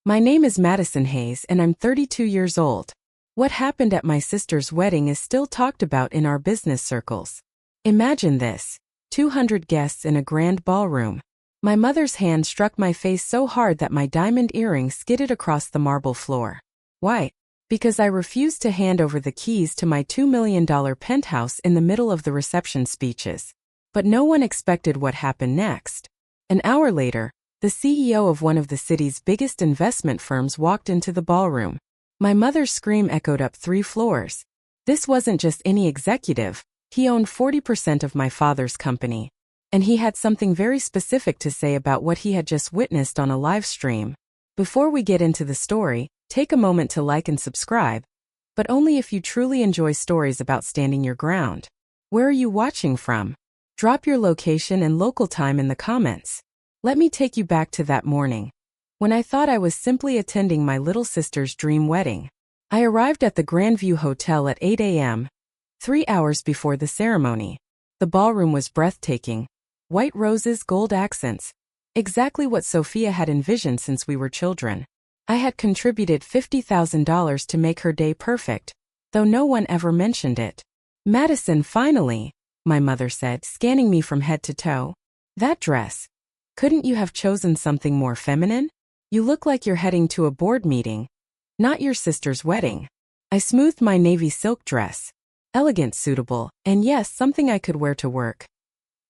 My name is Madison Hayes and I'm 32 years old. What happened at my sister's wedding is still talked about in our business circles. Imagine this: 200 guests in a grand ballroom. My mother's hand struck my face so hard that my diamond earring skidded across the marble floor. Why? Because I refused to hand over the keys to my $2 million penthouse in the middle of the reception speeches. But no one expected what happened next. An hour later, the CEO of one of the city's biggest investment firms walked into the ballroom. My mother's scream echoed up 3 floors. This wasn't just any executive. He owned 40% of my father's company. And he had something very specific to say about what he had just witnessed on a live stream. Before we get into the story, take a moment to like and subscribe, but only if you truly enjoy stories about standing your ground. Where are you watching from? Drop your location and local time in the comments. Let me take you back to that morning, when I thought I was simply attending my little sister's dream wedding. I arrived at the Grandview Hotel at 8 a.m., 3 hours before the ceremony. The ballroom was breathtaking. White roses, gold accents. Exactly what Sophia had envisioned since we were children. I had contributed $50,000 to make her day perfect, though no one ever mentioned it. "Madison, finally," my mother said, scanning me from head to toe. "That dress. Couldn't you have chosen something more feminine? You look like you're heading to a board meeting, not your sister's wedding." I smoothed my navy silk dress. Elegant, suitable, and yes, something I could wear to work.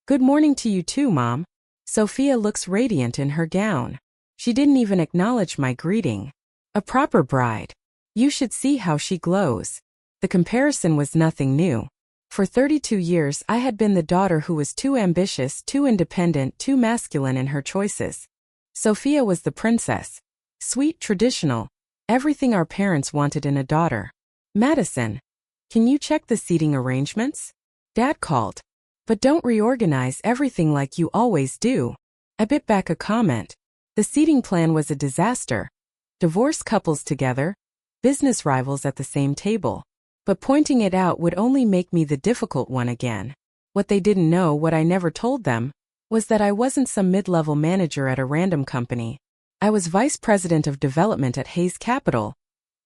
"Good morning to you too, Mom." Sophia looks radiant in her gown. She didn't even acknowledge my greeting. A proper bride. You should see how she glows. The comparison was nothing new. For 32 years I had been the daughter who was too ambitious, too independent, too masculine in her choices. Sophia was the princess. Sweet, traditional, everything our parents wanted in a daughter. "Madison, can you check the seating arrangements?" Dad called. "But don't reorganize everything like you always do." I bit back a comment. The seating plan was a disaster. Divorced couples together, business rivals at the same table. But pointing it out would only make me the difficult one again. What they didn't know, what I never told them, was that I wasn't some mid-level manager at a random company. I was vice president of development at Hayes Capital,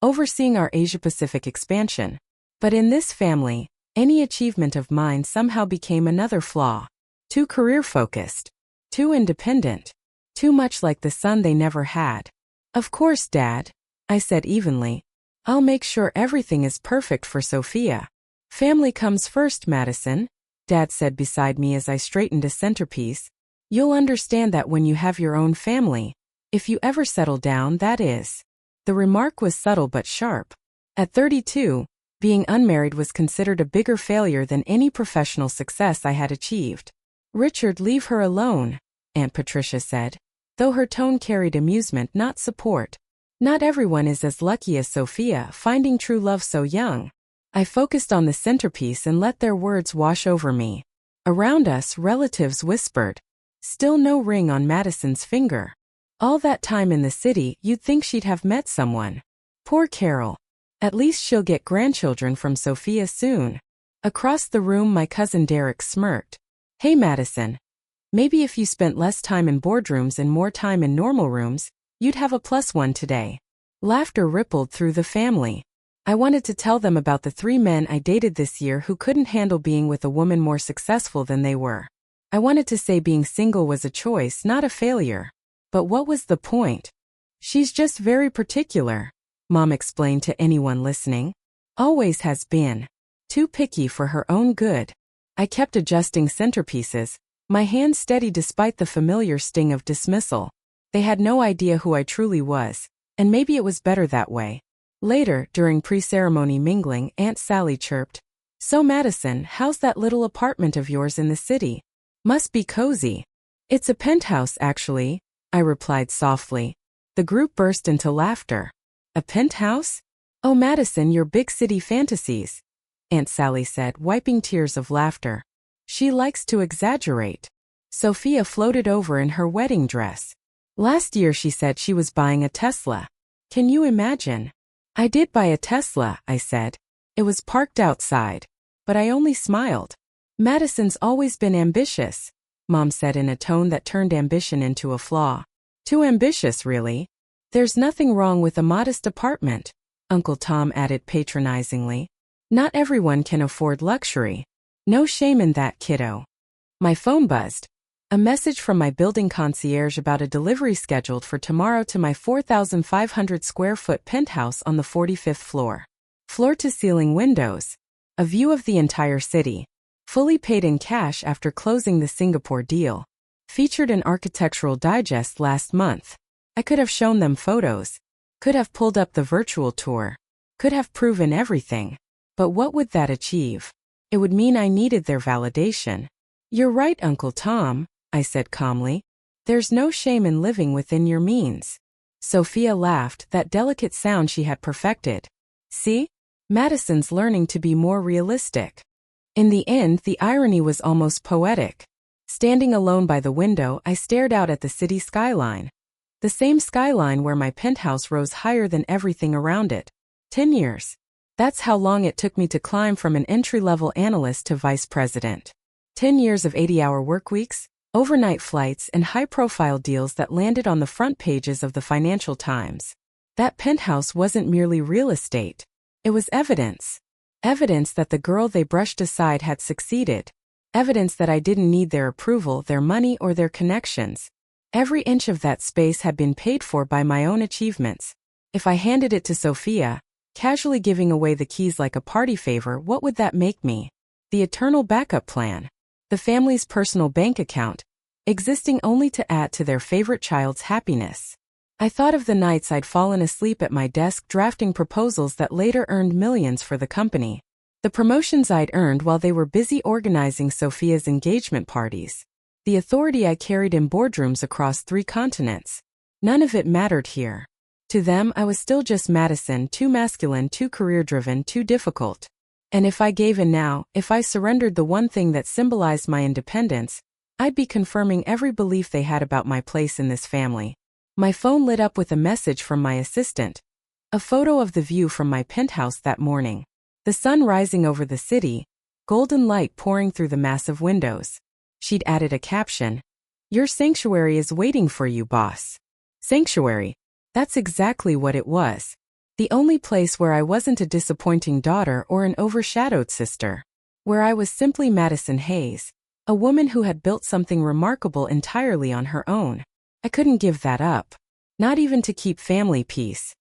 overseeing our Asia-Pacific expansion. But in this family, any achievement of mine somehow became another flaw. Too career-focused. Too independent. Too much like the son they never had. "Of course, Dad," I said evenly. "I'll make sure everything is perfect for Sophia." "Family comes first, Madison," Dad said beside me as I straightened a centerpiece. "You'll understand that when you have your own family. If you ever settle down, that is." The remark was subtle but sharp. At 32, being unmarried was considered a bigger failure than any professional success I had achieved. "Richard, leave her alone," Aunt Patricia said, though her tone carried amusement, not support. "Not everyone is as lucky as Sophia, finding true love so young." I focused on the centerpiece and let their words wash over me. Around us, relatives whispered. "Still no ring on Madison's finger. All that time in the city, you'd think she'd have met someone. Poor Carol. At least she'll get grandchildren from Sophia soon." Across the room, my cousin Derek smirked. "Hey, Madison. Maybe if you spent less time in boardrooms and more time in normal rooms, you'd have a +1 today." Laughter rippled through the family. I wanted to tell them about the 3 men I dated this year who couldn't handle being with a woman more successful than they were. I wanted to say being single was a choice, not a failure. But what was the point? "She's just very particular," Mom explained to anyone listening. "Always has been. Too picky for her own good." I kept adjusting centerpieces, my hand steady despite the familiar sting of dismissal. They had no idea who I truly was, and maybe it was better that way. Later, during pre-ceremony mingling, Aunt Sally chirped, "So Madison, how's that little apartment of yours in the city? Must be cozy." "It's a penthouse, actually," I replied softly. The group burst into laughter. "A penthouse? Oh, Madison, your big city fantasies," Aunt Sally said, wiping tears of laughter. "She likes to exaggerate." Sophia floated over in her wedding dress. "Last year she said she was buying a Tesla. Can you imagine?" "I did buy a Tesla," I said. "It was parked outside." But I only smiled. "Madison's always been ambitious," Mom said in a tone that turned ambition into a flaw. "Too ambitious, really?" There's nothing wrong with a modest apartment, Uncle Tom added patronizingly. Not everyone can afford luxury. No shame in that, kiddo. My phone buzzed. A message from my building concierge about a delivery scheduled for tomorrow to my 4,500 square foot penthouse on the 45th floor. Floor-to-ceiling windows. A view of the entire city. Fully paid in cash after closing the Singapore deal. Featured in Architectural Digest last month. I could have shown them photos. Could have pulled up the virtual tour. Could have proven everything. But what would that achieve? It would mean I needed their validation. You're right, Uncle Tom, I said calmly. There's no shame in living within your means. Sophia laughed, that delicate sound she had perfected. See? Madison's learning to be more realistic. In the end, the irony was almost poetic. Standing alone by the window, I stared out at the city skyline. The same skyline where my penthouse rose higher than everything around it. 10 years. That's how long it took me to climb from an entry-level analyst to vice president. 10 years of 80-hour workweeks, overnight flights, and high-profile deals that landed on the front pages of the Financial Times. That penthouse wasn't merely real estate. It was evidence. Evidence that the girl they brushed aside had succeeded. Evidence that I didn't need their approval, their money, or their connections. Every inch of that space had been paid for by my own achievements. If I handed it to Sophia, casually giving away the keys like a party favor, what would that make me? The eternal backup plan. The family's personal bank account, existing only to add to their favorite child's happiness. I thought of the nights I'd fallen asleep at my desk drafting proposals that later earned millions for the company. The promotions I'd earned while they were busy organizing Sophia's engagement parties. The authority I carried in boardrooms across 3 continents. None of it mattered here. To them, I was still just Madison, too masculine, too career-driven, too difficult. And if I gave in now, if I surrendered the one thing that symbolized my independence, I'd be confirming every belief they had about my place in this family. My phone lit up with a message from my assistant. A photo of the view from my penthouse that morning. The sun rising over the city, golden light pouring through the massive windows. She'd added a caption. Your sanctuary is waiting for you, boss. Sanctuary. That's exactly what it was. The only place where I wasn't a disappointing daughter or an overshadowed sister. Where I was simply Madison Hayes, a woman who had built something remarkable entirely on her own. I couldn't give that up. Not even to keep family peace.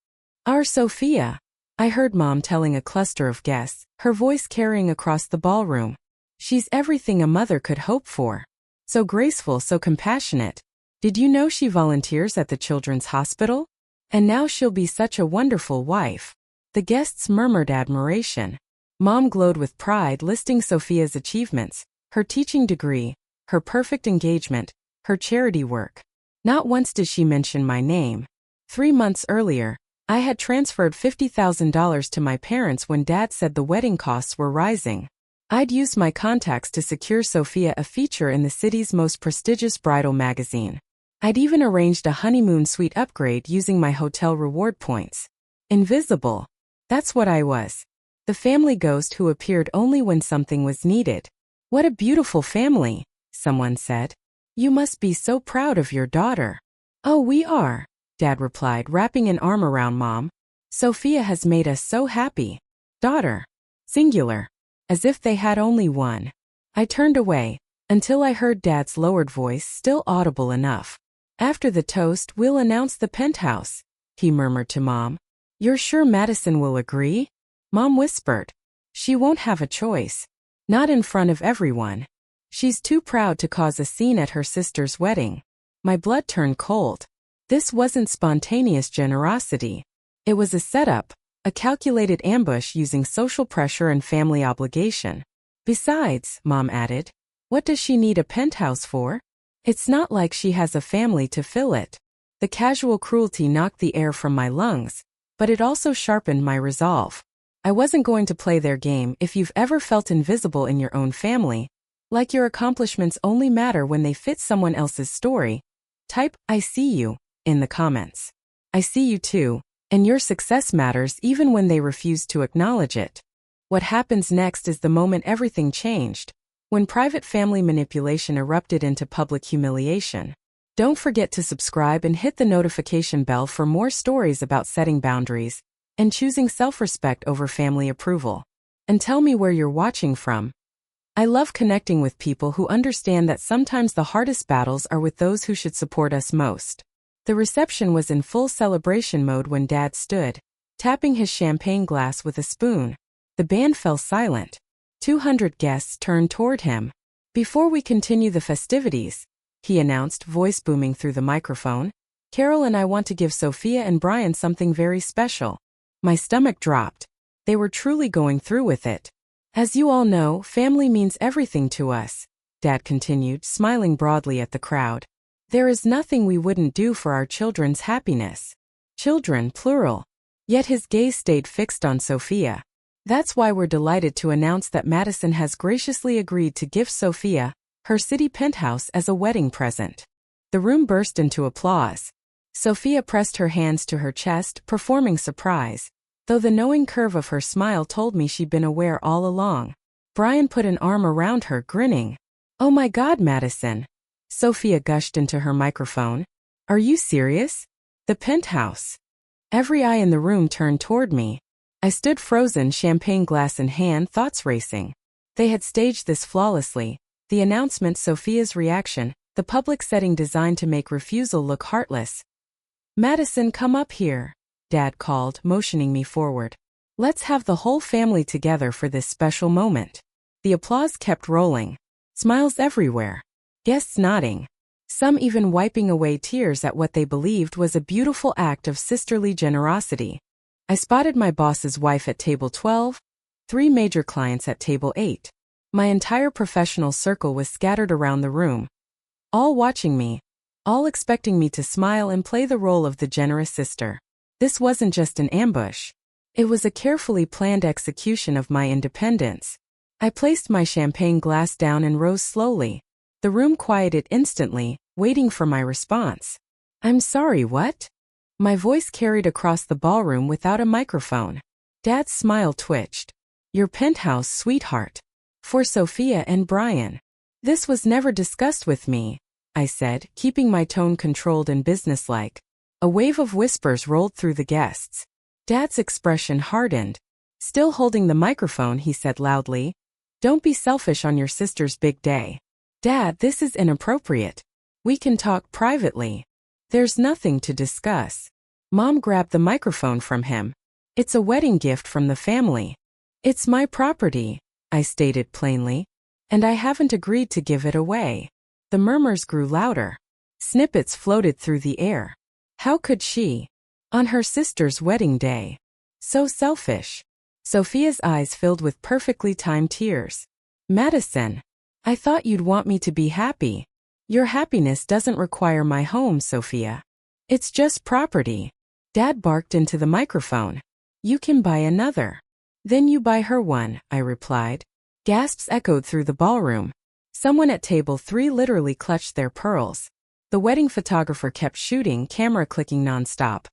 Our Sophia. I heard Mom telling a cluster of guests, her voice carrying across the ballroom. She's everything a mother could hope for. So graceful, so compassionate. Did you know she volunteers at the Children's Hospital? And now she'll be such a wonderful wife. The guests murmured admiration. Mom glowed with pride, listing Sophia's achievements, her teaching degree, her perfect engagement, her charity work. Not once did she mention my name. 3 months earlier, I had transferred $50,000 to my parents when Dad said the wedding costs were rising. I'd used my contacts to secure Sophia a feature in the city's most prestigious bridal magazine. I'd even arranged a honeymoon suite upgrade using my hotel reward points. Invisible. That's what I was. The family ghost who appeared only when something was needed. What a beautiful family, someone said. You must be so proud of your daughter. Oh, we are, Dad replied, wrapping an arm around Mom. Sophia has made us so happy. Daughter. Singular. As if they had only one. I turned away, until I heard Dad's lowered voice still audible enough. After the toast, we'll announce the penthouse, he murmured to Mom. You're sure Madison will agree? Mom whispered. She won't have a choice. Not in front of everyone. She's too proud to cause a scene at her sister's wedding. My blood turned cold. This wasn't spontaneous generosity. It was a setup, a calculated ambush using social pressure and family obligation. Besides, Mom added, what does she need a penthouse for? It's not like she has a family to fill it. The casual cruelty knocked the air from my lungs, but it also sharpened my resolve. I wasn't going to play their game. If you've ever felt invisible in your own family, like your accomplishments only matter when they fit someone else's story, type "I see you" in the comments. I see you too, and your success matters even when they refuse to acknowledge it. What happens next is the moment everything changed, when private family manipulation erupted into public humiliation. Don't forget to subscribe and hit the notification bell for more stories about setting boundaries and choosing self-respect over family approval. And tell me where you're watching from. I love connecting with people who understand that sometimes the hardest battles are with those who should support us most. The reception was in full celebration mode when Dad stood, tapping his champagne glass with a spoon. The band fell silent. 200 guests turned toward him. Before we continue the festivities, he announced, voice booming through the microphone, Carol and I want to give Sophia and Brian something very special. My stomach dropped. They were truly going through with it. As you all know, family means everything to us, Dad continued, smiling broadly at the crowd. There is nothing we wouldn't do for our children's happiness. Children, plural. Yet his gaze stayed fixed on Sophia. That's why we're delighted to announce that Madison has graciously agreed to gift Sophia her city penthouse as a wedding present. The room burst into applause. Sophia pressed her hands to her chest, performing surprise, though the knowing curve of her smile told me she'd been aware all along. Brian put an arm around her, grinning. Oh my God, Madison. Sophia gushed into her microphone. Are you serious? The penthouse. Every eye in the room turned toward me. I stood frozen, champagne glass in hand, thoughts racing. They had staged this flawlessly. The announcement, Sophia's reaction, the public setting designed to make refusal look heartless. Madison, come up here, Dad called, motioning me forward. Let's have the whole family together for this special moment. The applause kept rolling. Smiles everywhere. Guests nodding. Some even wiping away tears at what they believed was a beautiful act of sisterly generosity. I spotted my boss's wife at table 12, 3 major clients at table 8. My entire professional circle was scattered around the room, all watching me, all expecting me to smile and play the role of the generous sister. This wasn't just an ambush. It was a carefully planned execution of my independence. I placed my champagne glass down and rose slowly. The room quieted instantly, waiting for my response. I'm sorry, what? My voice carried across the ballroom without a microphone. Dad's smile twitched. Your penthouse, sweetheart. For Sophia and Brian. This was never discussed with me, I said, keeping my tone controlled and businesslike. A wave of whispers rolled through the guests. Dad's expression hardened. Still holding the microphone, he said loudly, Don't be selfish on your sister's big day. Dad, this is inappropriate. We can talk privately. There's nothing to discuss. Mom grabbed the microphone from him. It's a wedding gift from the family. It's my property, I stated plainly, and I haven't agreed to give it away. The murmurs grew louder. Snippets floated through the air. How could she? On her sister's wedding day. So selfish. Sophia's eyes filled with perfectly timed tears. Madison, I thought you'd want me to be happy. Your happiness doesn't require my home, Sophia. It's just property. Dad barked into the microphone. You can buy another. Then you buy her one, I replied. Gasps echoed through the ballroom. Someone at table 3 literally clutched their pearls. The wedding photographer kept shooting, camera clicking nonstop.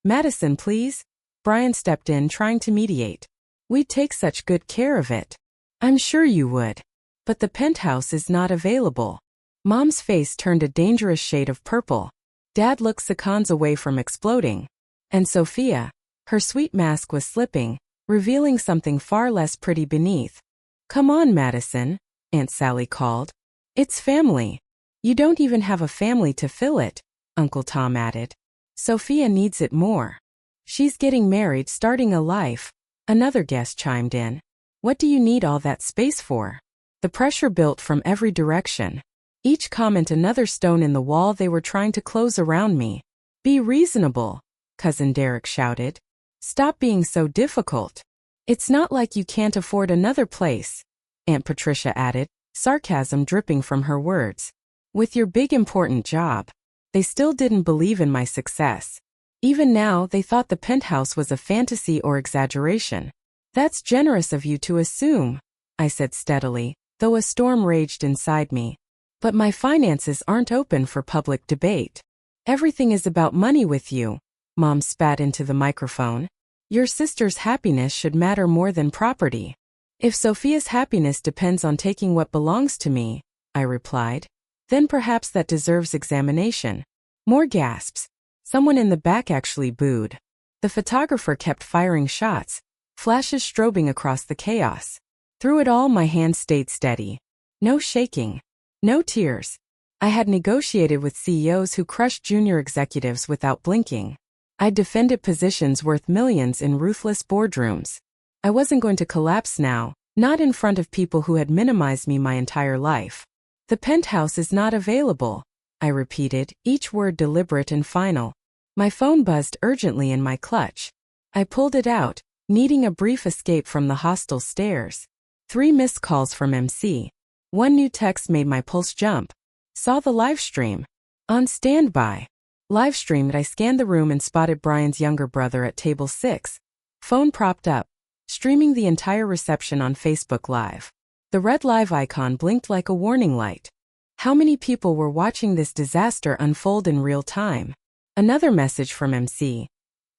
Madison, please. Brian stepped in, trying to mediate. We'd take such good care of it. I'm sure you would. But the penthouse is not available. Mom's face turned a dangerous shade of purple. Dad looked seconds away from exploding. And Sophia, her sweet mask was slipping, revealing something far less pretty beneath. Come on, Madison, Aunt Sally called. It's family. You don't even have a family to fill it, Uncle Tom added. Sophia needs it more. She's getting married, starting a life. Another guest chimed in. What do you need all that space for? The pressure built from every direction. Each comment another stone in the wall they were trying to close around me. Be reasonable, Cousin Derek shouted. Stop being so difficult. It's not like you can't afford another place, Aunt Patricia added, sarcasm dripping from her words. With your big important job. They still didn't believe in my success. Even now, they thought the penthouse was a fantasy or exaggeration. That's generous of you to assume, I said steadily, though a storm raged inside me. But my finances aren't open for public debate. Everything is about money with you, Mom spat into the microphone. Your sister's happiness should matter more than property. If Sophia's happiness depends on taking what belongs to me, I replied, Then perhaps that deserves examination. More gasps. Someone in the back actually booed. The photographer kept firing shots, flashes strobing across the chaos. Through it all, my hand stayed steady. No shaking. No tears. I had negotiated with CEOs who crushed junior executives without blinking. I'd defended positions worth millions in ruthless boardrooms. I wasn't going to collapse now, not in front of people who had minimized me my entire life. The penthouse is not available, I repeated, each word deliberate and final. My phone buzzed urgently in my clutch. I pulled it out, needing a brief escape from the hostile stares. 3 missed calls from MC. 1 new text made my pulse jump. Saw the live stream. On standby. Live streamed. I scanned the room and spotted Brian's younger brother at table 6. Phone propped up, streaming the entire reception on Facebook Live. The red live icon blinked like a warning light. How many people were watching this disaster unfold in real time? Another message from MC.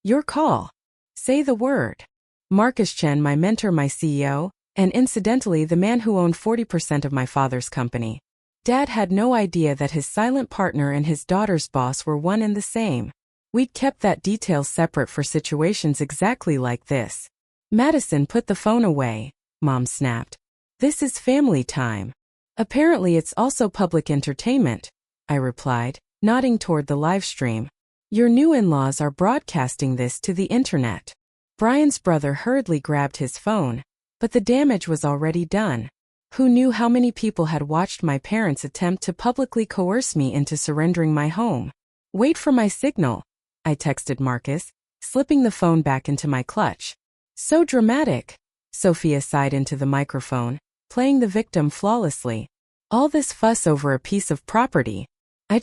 Your call. Say the word. Marcus Chen, my mentor, my CEO, and incidentally the man who owned 40% of my father's company. Dad had no idea that his silent partner and his daughter's boss were one and the same. We'd kept that detail separate for situations exactly like this. Madison, put the phone away, Mom snapped. This is family time. Apparently it's also public entertainment, I replied, nodding toward the live stream. Your new in-laws are broadcasting this to the internet. Brian's brother hurriedly grabbed his phone, but the damage was already done. Who knew how many people had watched my parents attempt to publicly coerce me into surrendering my home? Wait for my signal, I texted Marcus, slipping the phone back into my clutch. So dramatic, Sophia sighed into the microphone, playing the victim flawlessly. All this fuss over a piece of property. I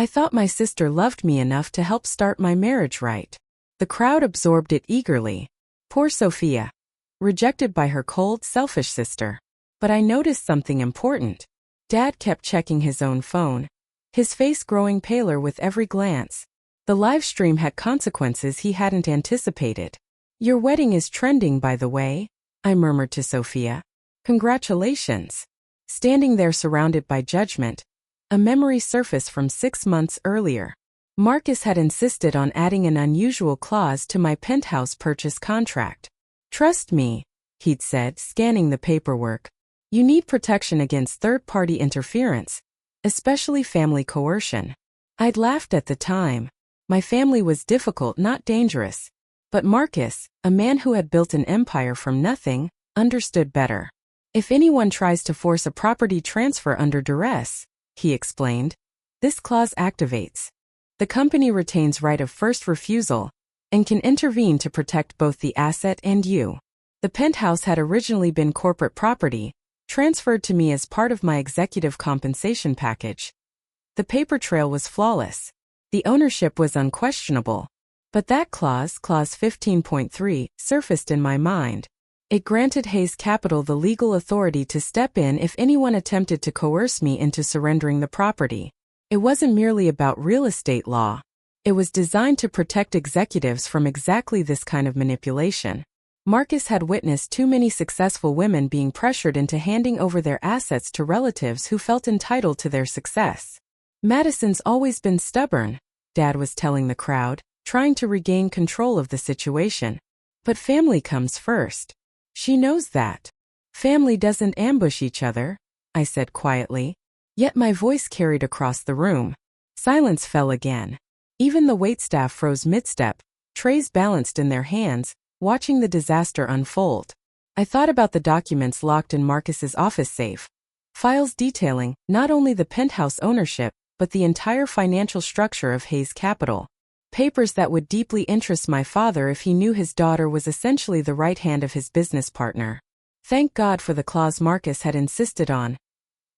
thought my sister loved me enough to help start my marriage right. The crowd absorbed it eagerly. Poor Sophia. Rejected by her cold, selfish sister. But I noticed something important. Dad kept checking his own phone, his face growing paler with every glance. The live stream had consequences he hadn't anticipated. Your wedding is trending, by the way, I murmured to Sophia. Congratulations. Standing there surrounded by judgment, a memory surfaced from 6 months earlier. Marcus had insisted on adding an unusual clause to my penthouse purchase contract. Trust me, he'd said, scanning the paperwork. You need protection against third-party interference, especially family coercion. I'd laughed at the time. My family was difficult, not dangerous. But Marcus, a man who had built an empire from nothing, understood better. If anyone tries to force a property transfer under duress, he explained, this clause activates. The company retains right of first refusal and can intervene to protect both the asset and you. The penthouse had originally been corporate property, transferred to me as part of my executive compensation package. The paper trail was flawless. The ownership was unquestionable. But that clause 15.3, surfaced in my mind. It granted Hayes Capital the legal authority to step in if anyone attempted to coerce me into surrendering the property. It wasn't merely about real estate law. It was designed to protect executives from exactly this kind of manipulation. Marcus had witnessed too many successful women being pressured into handing over their assets to relatives who felt entitled to their success. Madison's always been stubborn, Dad was telling the crowd, trying to regain control of the situation. But family comes first. She knows that. Family doesn't ambush each other, I said quietly. Yet my voice carried across the room. Silence fell again. Even the waitstaff froze mid-step, trays balanced in their hands, watching the disaster unfold. I thought about the documents locked in Marcus's office safe. Files detailing not only the penthouse ownership, but the entire financial structure of Hayes Capital. Papers that would deeply interest my father if he knew his daughter was essentially the right hand of his business partner. Thank God for the clause Marcus had insisted on.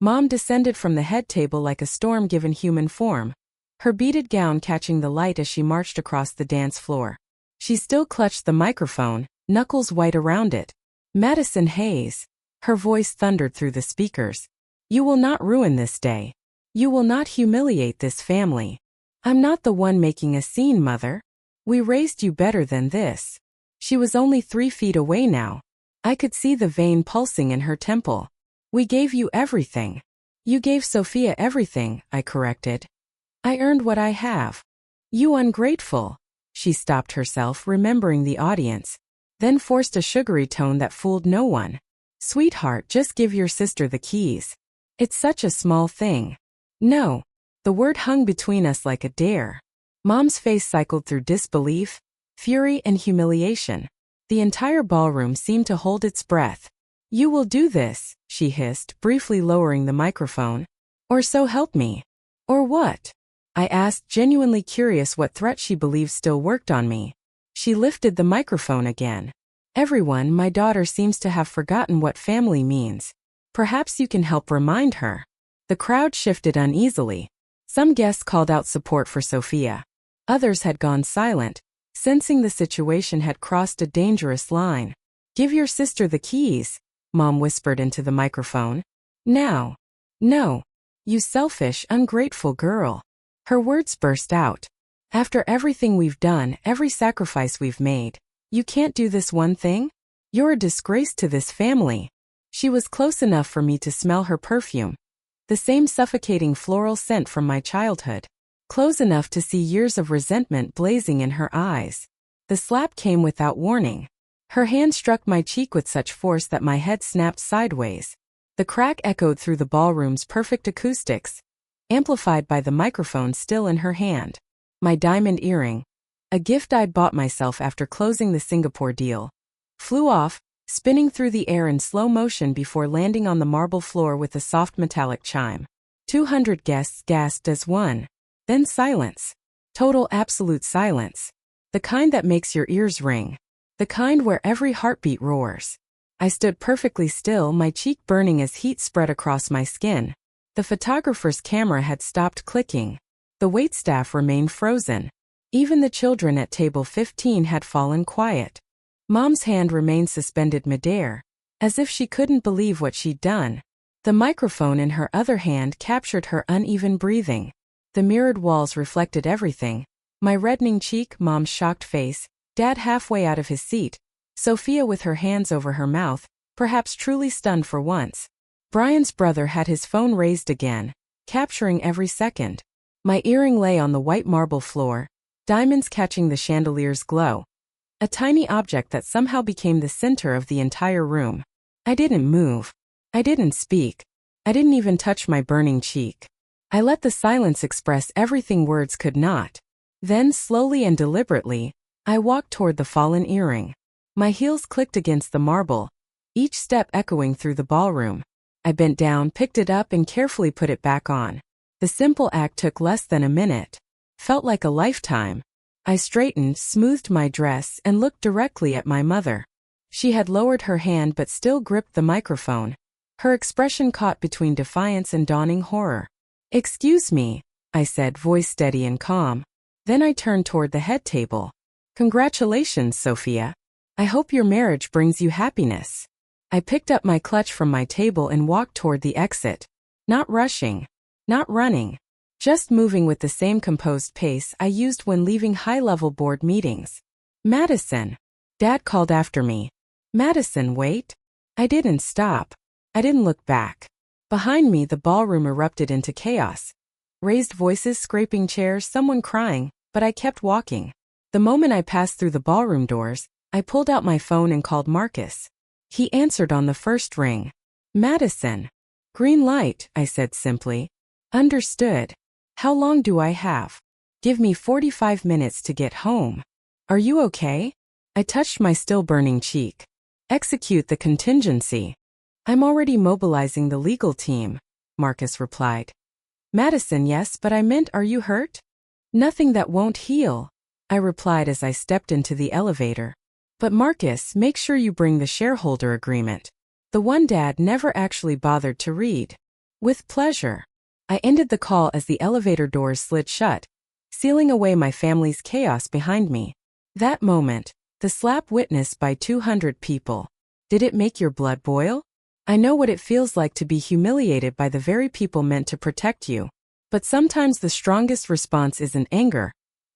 Mom descended from the head table like a storm given human form, her beaded gown catching the light as she marched across the dance floor. She still clutched the microphone, knuckles white around it. Madison Hayes. Her voice thundered through the speakers. You will not ruin this day. You will not humiliate this family. I'm not the one making a scene, Mother. We raised you better than this. She was only 3 feet away now. I could see the vein pulsing in her temple. We gave you everything. You gave Sophia everything, I corrected. I earned what I have. You ungrateful. She stopped herself, remembering the audience, then forced a sugary tone that fooled no one. Sweetheart, just give your sister the keys. It's such a small thing. No. The word hung between us like a dare. Mom's face cycled through disbelief, fury, and humiliation. The entire ballroom seemed to hold its breath. You will do this, she hissed, briefly lowering the microphone. Or so help me. Or what? I asked, genuinely curious what threat she believed still worked on me. She lifted the microphone again. Everyone, my daughter seems to have forgotten what family means. Perhaps you can help remind her. The crowd shifted uneasily. Some guests called out support for Sophia. Others had gone silent, sensing the situation had crossed a dangerous line. Give your sister the keys, Mom whispered into the microphone. Now. No. You selfish, ungrateful girl. Her words burst out. After everything we've done, every sacrifice we've made, you can't do this one thing? You're a disgrace to this family. She was close enough for me to smell her perfume. The same suffocating floral scent from my childhood. Close enough to see years of resentment blazing in her eyes. The slap came without warning. Her hand struck my cheek with such force that my head snapped sideways. The crack echoed through the ballroom's perfect acoustics, amplified by the microphone still in her hand. My diamond earring, a gift I'd bought myself after closing the Singapore deal, flew off, spinning through the air in slow motion before landing on the marble floor with a soft metallic chime. 200 guests gasped as one. Then silence. Total absolute silence. The kind that makes your ears ring. The kind where every heartbeat roars. I stood perfectly still, my cheek burning as heat spread across my skin. The photographer's camera had stopped clicking. The waitstaff remained frozen. Even the children at table 15 had fallen quiet. Mom's hand remained suspended midair, as if she couldn't believe what she'd done. The microphone in her other hand captured her uneven breathing. The mirrored walls reflected everything. My reddening cheek, Mom's shocked face, Dad halfway out of his seat, Sophia with her hands over her mouth, perhaps truly stunned for once. Brian's brother had his phone raised again, capturing every second. My earring lay on the white marble floor, diamonds catching the chandelier's glow. A tiny object that somehow became the center of the entire room. I didn't move. I didn't speak. I didn't even touch my burning cheek. I let the silence express everything words could not. Then, slowly and deliberately, I walked toward the fallen earring. My heels clicked against the marble, each step echoing through the ballroom. I bent down, picked it up, and carefully put it back on. The simple act took less than a minute. Felt like a lifetime. I straightened, smoothed my dress, and looked directly at my mother. She had lowered her hand but still gripped the microphone. Her expression caught between defiance and dawning horror. Excuse me, I said, voice steady and calm. Then I turned toward the head table. Congratulations, Sophia. I hope your marriage brings you happiness. I picked up my clutch from my table and walked toward the exit. Not rushing. Not running. Just moving with the same composed pace I used when leaving high-level board meetings. Madison. Dad called after me. Madison, wait. I didn't stop. I didn't look back. Behind me, the ballroom erupted into chaos. Raised voices, scraping chairs, someone crying, but I kept walking. The moment I passed through the ballroom doors, I pulled out my phone and called Marcus. He answered on the first ring. Madison. Green light, I said simply. Understood. How long do I have? Give me 45 minutes to get home. Are you okay? I touched my still burning cheek. Execute the contingency. I'm already mobilizing the legal team, Marcus replied. Madison, yes, but I meant, are you hurt? Nothing that won't heal, I replied as I stepped into the elevator. But Marcus, make sure you bring the shareholder agreement. The one Dad never actually bothered to read. With pleasure. I ended the call as the elevator doors slid shut, sealing away my family's chaos behind me. That moment, the slap witnessed by 200 people. Did it make your blood boil? I know what it feels like to be humiliated by the very people meant to protect you. But sometimes the strongest response isn't anger.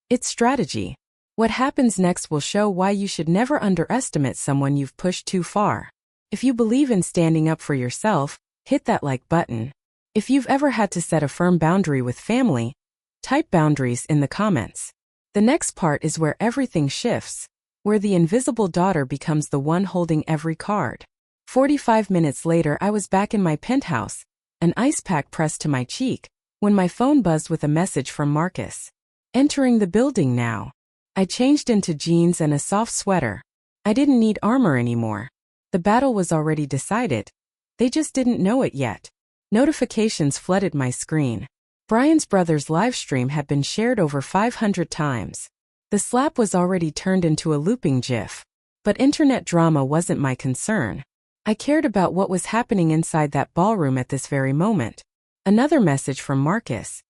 It's strategy. What happens next will show why you should never underestimate someone you've pushed too far. If you believe in standing up for yourself, hit that like button. If you've ever had to set a firm boundary with family, type boundaries in the comments. The next part is where everything shifts, where the invisible daughter becomes the one holding every card. 45 minutes later, I was back in my penthouse, an ice pack pressed to my cheek, when my phone buzzed with a message from Marcus. Entering the building now. I changed into jeans and a soft sweater. I didn't need armor anymore. The battle was already decided. They just didn't know it yet. Notifications flooded my screen. Brian's brother's livestream had been shared over 500 times. The slap was already turned into a looping GIF. But internet drama wasn't my concern. I cared about what was happening inside that ballroom at this very moment. Another message from Marcus.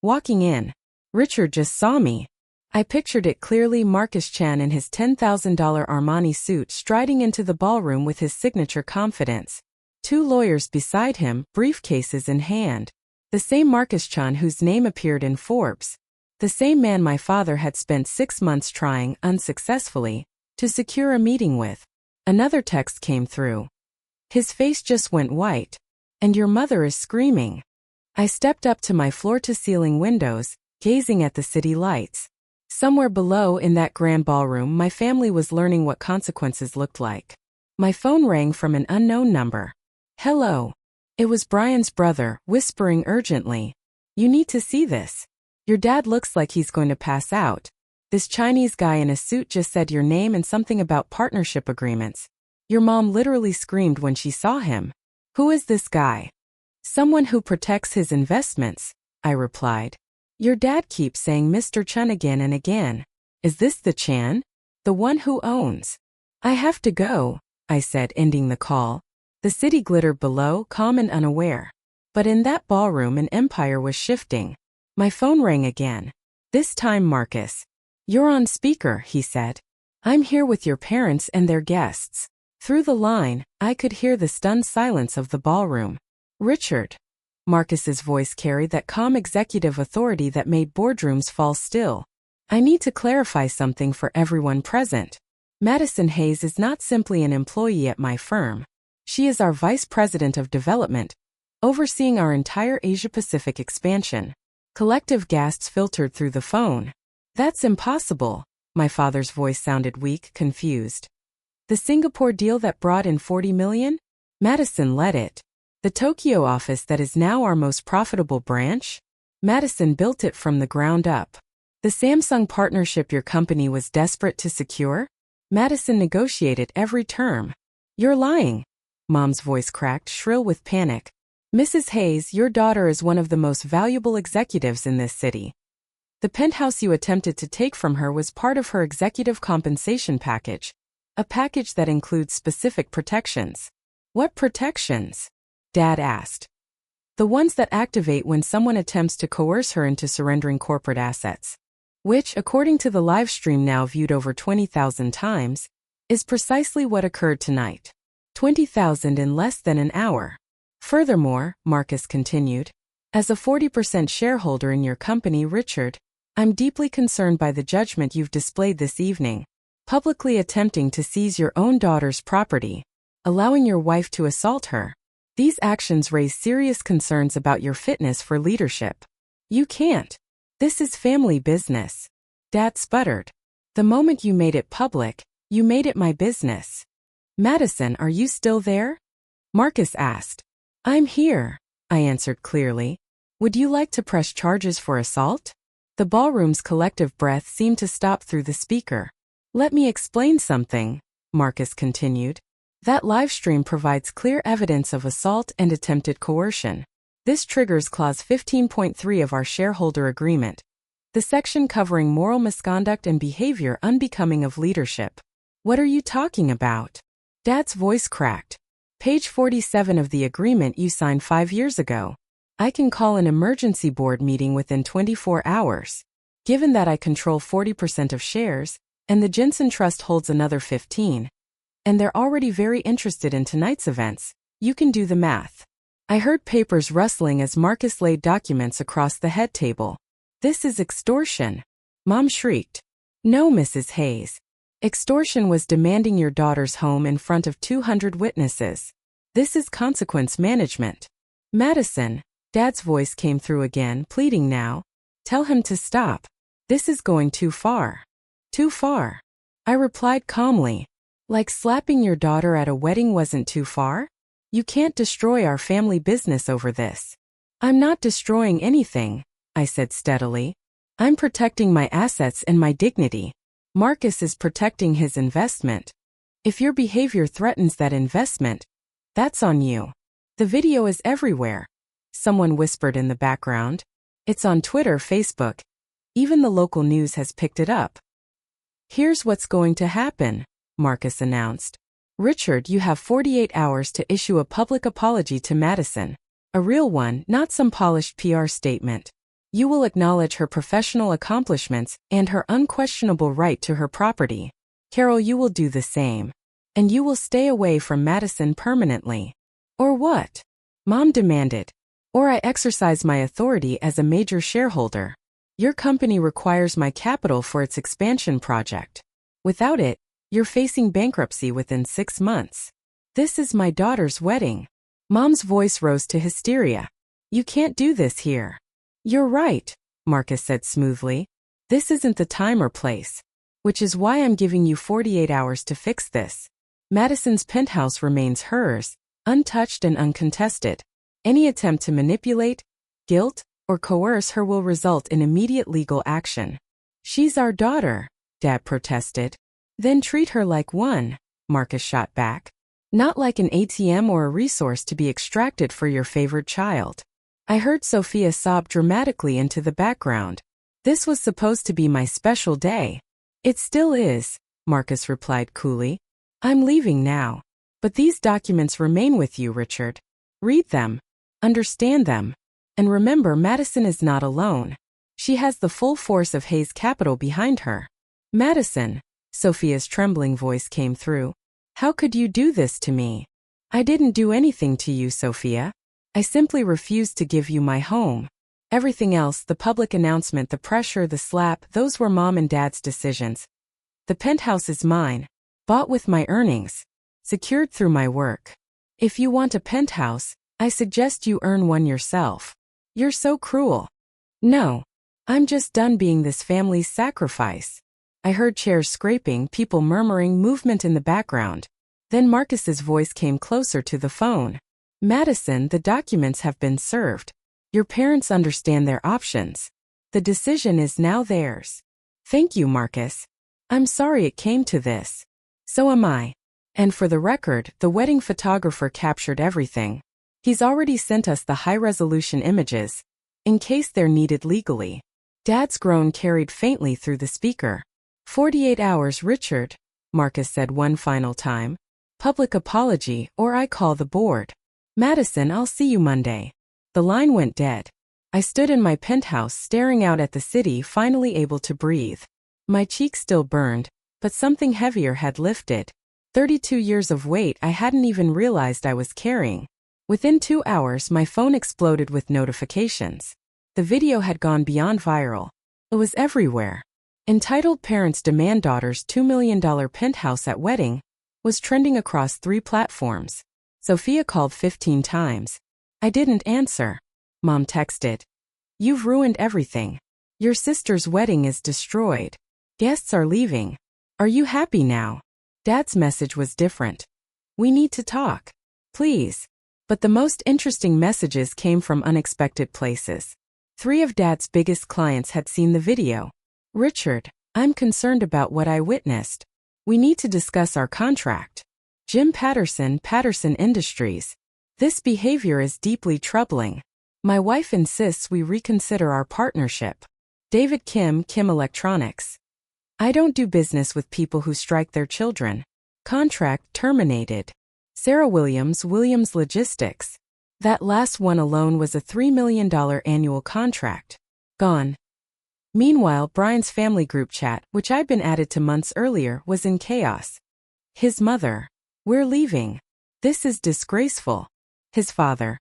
Walking in. Richard just saw me. I pictured it clearly, Marcus Chan in his $10,000 Armani suit striding into the ballroom with his signature confidence. 2 lawyers beside him, briefcases in hand. The same Marcus Chan whose name appeared in Forbes. The same man my father had spent 6 months trying, unsuccessfully, to secure a meeting with. Another text came through. His face just went white. And your mother is screaming. I stepped up to my floor-to-ceiling windows, gazing at the city lights. Somewhere below in that grand ballroom, my family was learning what consequences looked like. My phone rang from an unknown number. Hello. It was Brian's brother, whispering urgently. You need to see this. Your dad looks like he's going to pass out. This Chinese guy in a suit just said your name and something about partnership agreements. Your mom literally screamed when she saw him. Who is this guy? Someone who protects his investments, I replied. Your dad keeps saying Mr. Chen again and again. Is this the Chan? The one who owns? I have to go, I said, ending the call. The city glittered below, calm and unaware. But in that ballroom an empire was shifting. My phone rang again. This time Marcus. You're on speaker, he said. I'm here with your parents and their guests. Through the line, I could hear the stunned silence of the ballroom. Richard. Marcus's voice carried that calm executive authority that made boardrooms fall still. I need to clarify something for everyone present. Madison Hayes is not simply an employee at my firm. She is our Vice President of Development, overseeing our entire Asia-Pacific expansion. Collective gasps filtered through the phone. That's impossible. My father's voice sounded weak, confused. The Singapore deal that brought in $40 million? Madison led it. The Tokyo office that is now our most profitable branch? Madison built it from the ground up. The Samsung partnership your company was desperate to secure? Madison negotiated every term. You're lying. Mom's voice cracked, shrill with panic. Mrs. Hayes, your daughter is one of the most valuable executives in this city. The penthouse you attempted to take from her was part of her executive compensation package. A package that includes specific protections. What protections? Dad asked. The ones that activate when someone attempts to coerce her into surrendering corporate assets. Which, according to the live stream now viewed over 20,000 times, is precisely what occurred tonight. 20,000 in less than an hour. Furthermore, Marcus continued, as a 40% shareholder in your company, Richard, I'm deeply concerned by the judgment you've displayed this evening, publicly attempting to seize your own daughter's property, allowing your wife to assault her. These actions raise serious concerns about your fitness for leadership. You can't. This is family business. Dad sputtered. The moment you made it public, you made it my business. Madison, are you still there? Marcus asked. I'm here, I answered clearly. Would you like to press charges for assault? The ballroom's collective breath seemed to stop through the speaker. Let me explain something, Marcus continued. That livestream provides clear evidence of assault and attempted coercion. This triggers Clause 15.3 of our shareholder agreement, the section covering moral misconduct and behavior unbecoming of leadership. What are you talking about? Dad's voice cracked. Page 47 of the agreement you signed 5 years ago. I can call an emergency board meeting within 24 hours. Given that I control 40% of shares, and the Jensen Trust holds another 15%, and they're already very interested in tonight's events, you can do the math. I heard papers rustling as Marcus laid documents across the head table. This is extortion. Mom shrieked. No, Mrs. Hayes. Extortion was demanding your daughter's home in front of 200 witnesses. This is consequence management. Madison, Dad's voice came through again, pleading now. Tell him to stop. This is going too far. Too far. I replied calmly. Like slapping your daughter at a wedding wasn't too far? You can't destroy our family business over this. I'm not destroying anything, I said steadily. I'm protecting my assets and my dignity. Marcus is protecting his investment. If your behavior threatens that investment, that's on you. The video is everywhere. Someone whispered in the background. It's on Twitter, Facebook. Even the local news has picked it up. Here's what's going to happen, Marcus announced. Richard, you have 48 hours to issue a public apology to Madison. A real one, not some polished PR statement. You will acknowledge her professional accomplishments and her unquestionable right to her property. Carol, you will do the same. And you will stay away from Madison permanently. Or what? Mom demanded. Or I exercise my authority as a major shareholder. Your company requires my capital for its expansion project. Without it, you're facing bankruptcy within 6 months. This is my daughter's wedding. Mom's voice rose to hysteria. You can't do this here. You're right, Marcus said smoothly. This isn't the time or place. Which is why I'm giving you 48 hours to fix this. Madison's penthouse remains hers, untouched and uncontested. Any attempt to manipulate, guilt, or coerce her will result in immediate legal action. She's our daughter, Dad protested. Then treat her like one, Marcus shot back. Not like an ATM or a resource to be extracted for your favored child. I heard Sophia sob dramatically into the background. This was supposed to be my special day. It still is, Marcus replied coolly. I'm leaving now. But these documents remain with you, Richard. Read them. Understand them. And remember, Madison is not alone. She has the full force of Hayes Capital behind her. Madison, Sophia's trembling voice came through. How could you do this to me? I didn't do anything to you, Sophia. I simply refused to give you my home. Everything else, the public announcement, the pressure, the slap, those were Mom and Dad's decisions. The penthouse is mine, bought with my earnings, secured through my work. If you want a penthouse, I suggest you earn one yourself. You're so cruel. No, I'm just done being this family's sacrifice. I heard chairs scraping, people murmuring, movement in the background. Then Marcus's voice came closer to the phone. Madison, the documents have been served. Your parents understand their options. The decision is now theirs. Thank you, Marcus. I'm sorry it came to this. So am I. And for the record, the wedding photographer captured everything. He's already sent us the high-resolution images, in case they're needed legally. Dad's groan carried faintly through the speaker. 48 hours, Richard, Marcus said one final time. Public apology, or I call the board. Madison, I'll see you Monday. The line went dead. I stood in my penthouse staring out at the city, finally able to breathe. My cheeks still burned, but something heavier had lifted. 32 years of weight I hadn't even realized I was carrying. Within 2 hours, my phone exploded with notifications. The video had gone beyond viral. It was everywhere. Entitled Parents Demand Daughter's $2 million penthouse at Wedding was trending across 3 platforms. Sophia called 15 times. I didn't answer. Mom texted. You've ruined everything. Your sister's wedding is destroyed. Guests are leaving. Are you happy now? Dad's message was different. We need to talk. Please. But the most interesting messages came from unexpected places. 3 of Dad's biggest clients had seen the video. Richard, I'm concerned about what I witnessed. We need to discuss our contract. Jim Patterson, Patterson Industries. This behavior is deeply troubling. My wife insists we reconsider our partnership. David Kim, Kim Electronics. I don't do business with people who strike their children. Contract terminated. Sarah Williams, Williams Logistics. That last one alone was a $3 million annual contract. Gone. Meanwhile, Brian's family group chat, which I'd been added to months earlier, was in chaos. His mother. We're leaving. This is disgraceful. His father.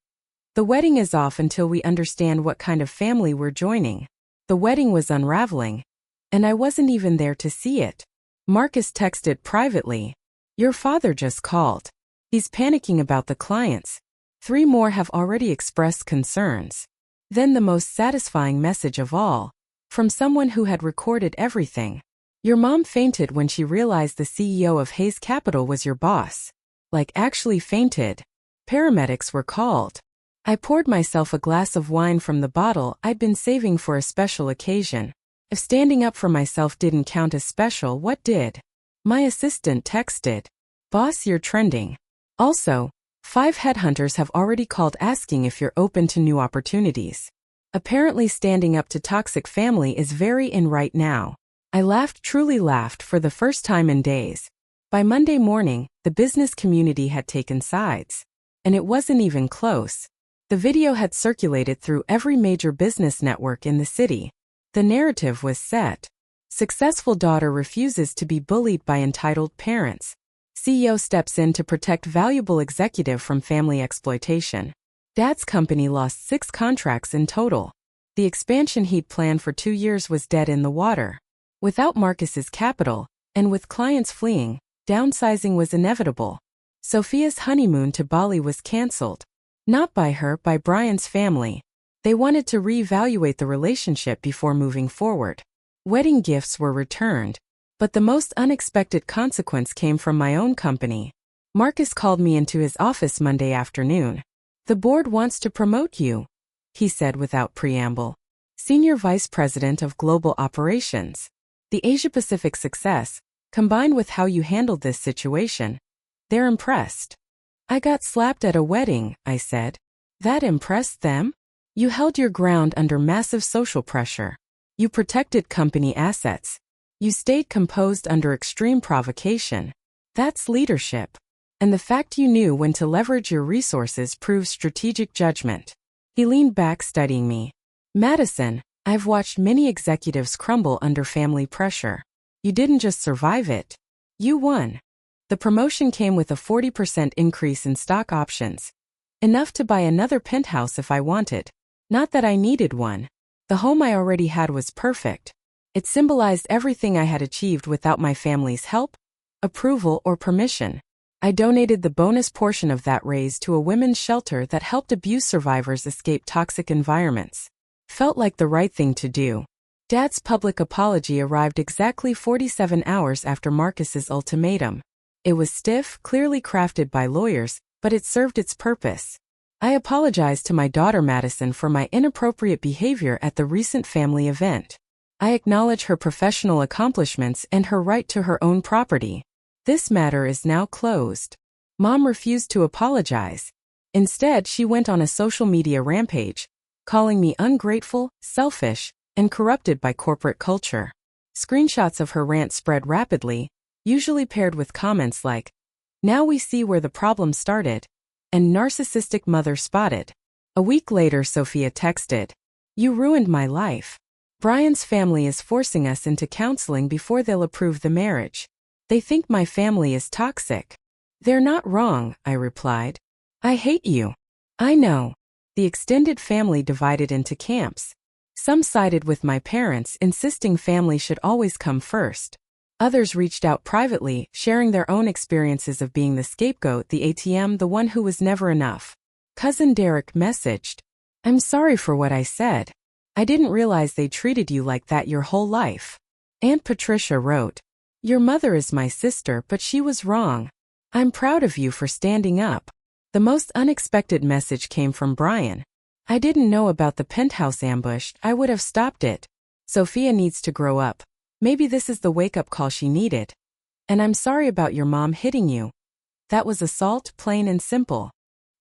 The wedding is off until we understand what kind of family we're joining. The wedding was unraveling. And I wasn't even there to see it. Marcus texted privately. Your father just called. He's panicking about the clients. 3 more have already expressed concerns. Then the most satisfying message of all, from someone who had recorded everything. Your mom fainted when she realized the CEO of Hayes Capital was your boss. Like actually fainted. Paramedics were called. I poured myself a glass of wine from the bottle I'd been saving for a special occasion. If standing up for myself didn't count as special, what did? My assistant texted. Boss, you're trending. Also, 5 headhunters have already called asking if you're open to new opportunities. Apparently standing up to toxic family is very in right now. I laughed, truly laughed for the first time in days. By Monday morning, the business community had taken sides. And it wasn't even close. The video had circulated through every major business network in the city. The narrative was set. Successful daughter refuses to be bullied by entitled parents. CEO steps in to protect valuable executive from family exploitation. Dad's company lost 6 contracts in total. The expansion he'd planned for 2 years was dead in the water. Without Marcus's capital, and with clients fleeing, downsizing was inevitable. Sophia's honeymoon to Bali was cancelled. Not by her, by Brian's family. They wanted to reevaluate the relationship before moving forward. Wedding gifts were returned. But the most unexpected consequence came from my own company. Marcus called me into his office Monday afternoon. The board wants to promote you, he said without preamble. Senior Vice President of Global Operations. The Asia-Pacific success, combined with how you handled this situation, they're impressed. I got slapped at a wedding, I said. That impressed them? You held your ground under massive social pressure. You protected company assets. You stayed composed under extreme provocation. That's leadership. And the fact you knew when to leverage your resources proves strategic judgment. He leaned back, studying me. Madison, I've watched many executives crumble under family pressure. You didn't just survive it. You won. The promotion came with a 40% increase in stock options. Enough to buy another penthouse if I wanted. Not that I needed one. The home I already had was perfect. It symbolized everything I had achieved without my family's help, approval, or permission. I donated the bonus portion of that raise to a women's shelter that helped abuse survivors escape toxic environments. Felt like the right thing to do. Dad's public apology arrived exactly 47 hours after Marcus's ultimatum. It was stiff, clearly crafted by lawyers, but it served its purpose. I apologized to my daughter Madison for my inappropriate behavior at the recent family event. I acknowledge her professional accomplishments and her right to her own property. This matter is now closed. Mom refused to apologize. Instead, she went on a social media rampage, calling me ungrateful, selfish, and corrupted by corporate culture. Screenshots of her rant spread rapidly, usually paired with comments like, "Now we see where the problem started," and "narcissistic mother spotted." A week later, Sophia texted, "You ruined my life. Brian's family is forcing us into counseling before they'll approve the marriage. They think my family is toxic." "They're not wrong," I replied. "I hate you." "I know." The extended family divided into camps. Some sided with my parents, insisting family should always come first. Others reached out privately, sharing their own experiences of being the scapegoat, the ATM, the one who was never enough. Cousin Derek messaged, "I'm sorry for what I said. I didn't realize they treated you like that your whole life." Aunt Patricia wrote, "Your mother is my sister, but she was wrong. I'm proud of you for standing up." The most unexpected message came from Brian. "I didn't know about the penthouse ambush. I would have stopped it. Sophia needs to grow up. Maybe this is the wake-up call she needed. And I'm sorry about your mom hitting you. That was assault, plain and simple."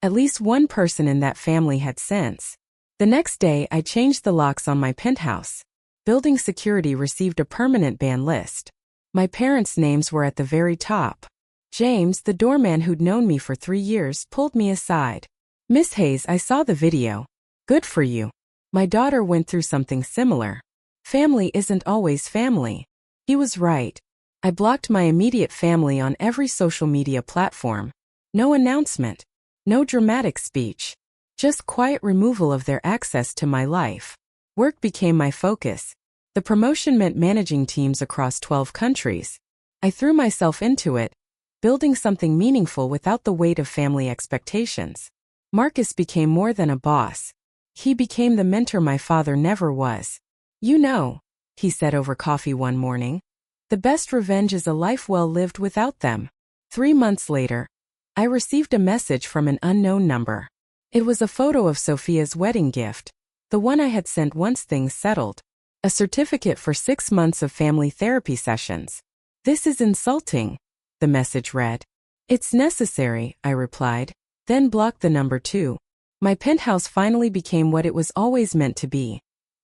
At least one person in that family had sense. The next day, I changed the locks on my penthouse. Building security received a permanent ban list. My parents' names were at the very top. James, the doorman who'd known me for 3 years, pulled me aside. "Miss Hayes, I saw the video. Good for you. My daughter went through something similar. Family isn't always family." He was right. I blocked my immediate family on every social media platform. No announcement. No dramatic speech. Just quiet removal of their access to my life. Work became my focus. The promotion meant managing teams across 12 countries. I threw myself into it, building something meaningful without the weight of family expectations. Marcus became more than a boss. He became the mentor my father never was. You know, he said over coffee one morning, the best revenge is a life well lived without them. 3 months later, I received a message from an unknown number. It was a photo of Sophia's wedding gift, the one I had sent once things settled. A certificate for 6 months of family therapy sessions. This is insulting, the message read. It's necessary, I replied, then blocked the number too. My penthouse finally became what it was always meant to be.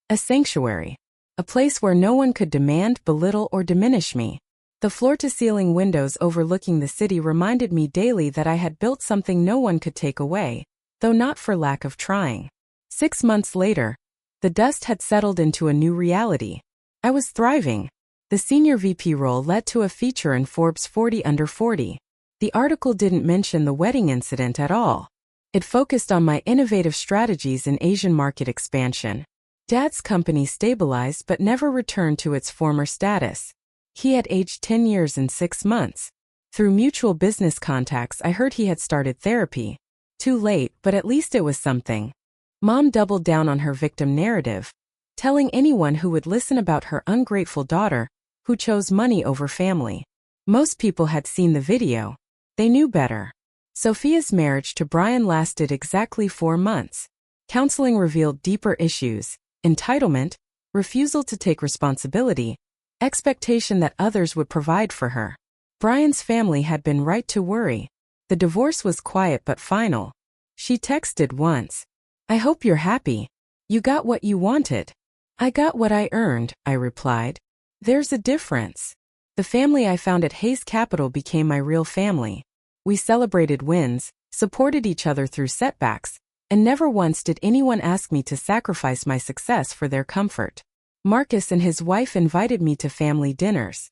A sanctuary. A place where no one could demand, belittle, or diminish me. The floor-to-ceiling windows overlooking the city reminded me daily that I had built something no one could take away, though not for lack of trying. 6 months later, the dust had settled into a new reality. I was thriving. The senior VP role led to a feature in Forbes 40 Under 40. The article didn't mention the wedding incident at all. It focused on my innovative strategies in Asian market expansion. Dad's company stabilized but never returned to its former status. He had aged 10 years in 6 months. Through mutual business contacts, I heard he had started therapy. Too late, but at least it was something. Mom doubled down on her victim narrative, telling anyone who would listen about her ungrateful daughter, who chose money over family. Most people had seen the video. They knew better. Sophia's marriage to Brian lasted exactly 4 months. Counseling revealed deeper issues: entitlement, refusal to take responsibility, expectation that others would provide for her. Brian's family had been right to worry. The divorce was quiet but final. She texted once, "I hope you're happy. You got what you wanted." "I got what I earned," I replied. There's a difference. The family I found at Hayes Capital became my real family. We celebrated wins, supported each other through setbacks, and never once did anyone ask me to sacrifice my success for their comfort. Marcus and his wife invited me to family dinners.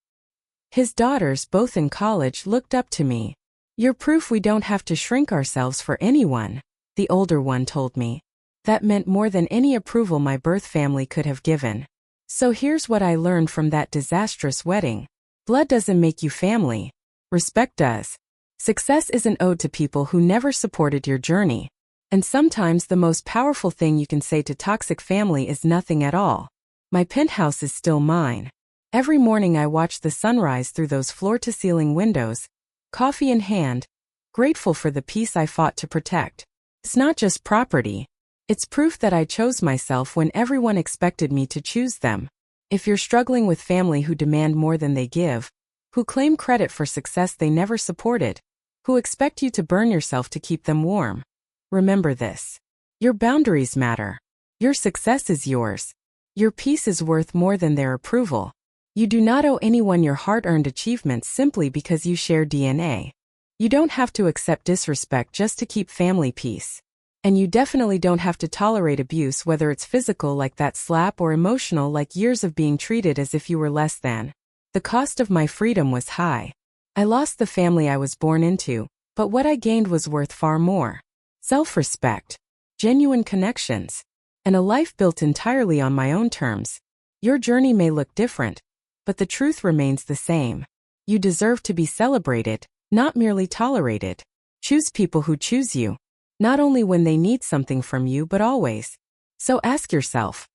His daughters, both in college, looked up to me. "You're proof we don't have to shrink ourselves for anyone," the older one told me. That meant more than any approval my birth family could have given. So here's what I learned from that disastrous wedding. Blood doesn't make you family. Respect does. Success isn't owed to people who never supported your journey. And sometimes the most powerful thing you can say to toxic family is nothing at all. My penthouse is still mine. Every morning I watch the sunrise through those floor-to-ceiling windows, coffee in hand, grateful for the peace I fought to protect. It's not just property. It's proof that I chose myself when everyone expected me to choose them. If you're struggling with family who demand more than they give, who claim credit for success they never supported, who expect you to burn yourself to keep them warm, remember this. Your boundaries matter. Your success is yours. Your peace is worth more than their approval. You do not owe anyone your hard-earned achievements simply because you share DNA. You don't have to accept disrespect just to keep family peace. And you definitely don't have to tolerate abuse, whether it's physical like that slap or emotional like years of being treated as if you were less than. The cost of my freedom was high. I lost the family I was born into, but what I gained was worth far more. Self-respect, genuine connections, and a life built entirely on my own terms. Your journey may look different, but the truth remains the same. You deserve to be celebrated, not merely tolerated. Choose people who choose you. Not only when they need something from you, but always. So ask yourself,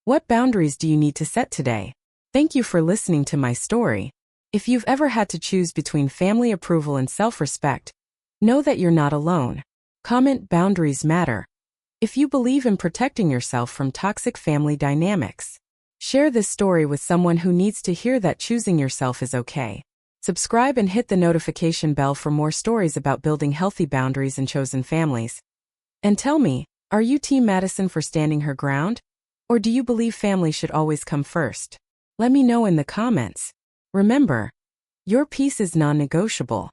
what boundaries do you need to set today? Thank you for listening to my story. If you've ever had to choose between family approval and self-respect, know that you're not alone. Comment boundaries matter. If you believe in protecting yourself from toxic family dynamics, share this story with someone who needs to hear that choosing yourself is okay. Subscribe and hit the notification bell for more stories about building healthy boundaries and chosen families. And tell me, are you Team Madison for standing her ground? Or do you believe family should always come first? Let me know in the comments. Remember, your peace is non-negotiable.